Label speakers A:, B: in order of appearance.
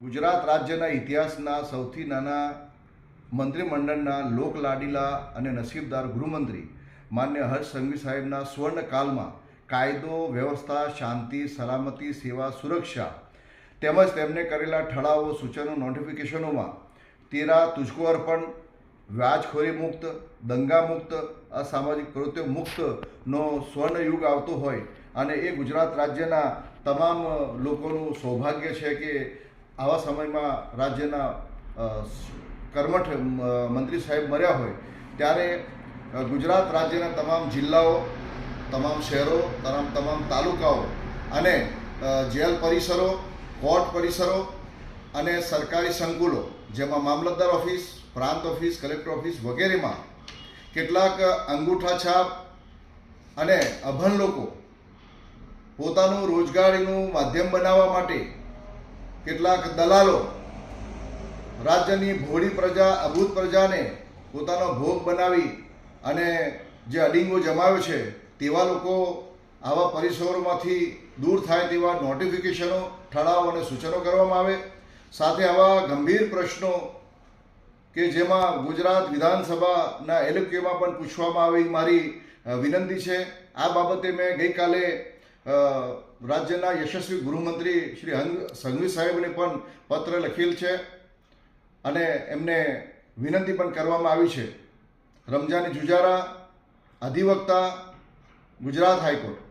A: ગુજરાત રાજ્યના ઇતિહાસના સૌથી નાના મંત્રીમંડળના લોકલાડીલા અને નસીબદાર ગૃહમંત્રી માન્ય હર્ષ સંઘવી સાહેબના સ્વર્ણકાલમાં કાયદો, વ્યવસ્થા, શાંતિ, સલામતી, સેવા, સુરક્ષા તેમજ તેમને કરેલા ઠરાવો, સૂચનો, નોટિફિકેશનોમાં તેરા તુજકો અર્પણ, વ્યાજખોરી મુક્ત, દંગા મુક્ત, અસામાજિક પ્રવૃત્તિઓ મુક્તનો સ્વર્ણયુગ આવતો હોય અને એ ગુજરાત રાજ્યના તમામ લોકોનું સૌભાગ્ય છે કે આવા સમયમાં રાજ્યના કર્મઠ મંત્રી સાહેબ મર્યા હોય ત્યારે ગુજરાત રાજ્યના તમામ જિલ્લાઓ, તમામ શહેરો, તમામ તાલુકાઓ અને જેલ પરિસરો, કોર્ટ પરિસરો અને સરકારી સંકુલો જેમાં મામલતદાર ઓફિસ, પ્રાંત ઓફિસ, કલેક્ટર ઓફિસ વગેરેમાં કેટલાક અંગૂઠા છાપ અને અભણ લોકો પોતાનું રોજગારીનું માધ્યમ બનાવવા માટે કેટલાક દલાલો રાજ્યની ભોળી પ્રજા, અભૂત પ્રજાને પોતાનો ભોગ બનાવી અને જે અડીંગો જમાવ્યો છે તેવા લોકો આવા પરિસરોમાંથી દૂર થાય તેવા નોટિફિકેશનો, ઠરાવ અને સૂચનો કરવામાં આવે. સાથે આવા ગંભીર પ્રશ્નો કે જેમાં ગુજરાત વિધાનસભાના એલક્યુમાં પણ પૂછવામાં આવી મારી વિનંતી છે. આ બાબતે મેં ગઈકાલે રાજ્યના યશસ્વી ગૃહમંત્રી શ્રી સંઘવી સાહેબને પણ પત્ર લખેલ છે અને એમને વિનંતી પણ કરવામાં આવી છે. રમજાની જુજારા, અધિવક્તા, ગુજરાત હાઈકોર્ટ.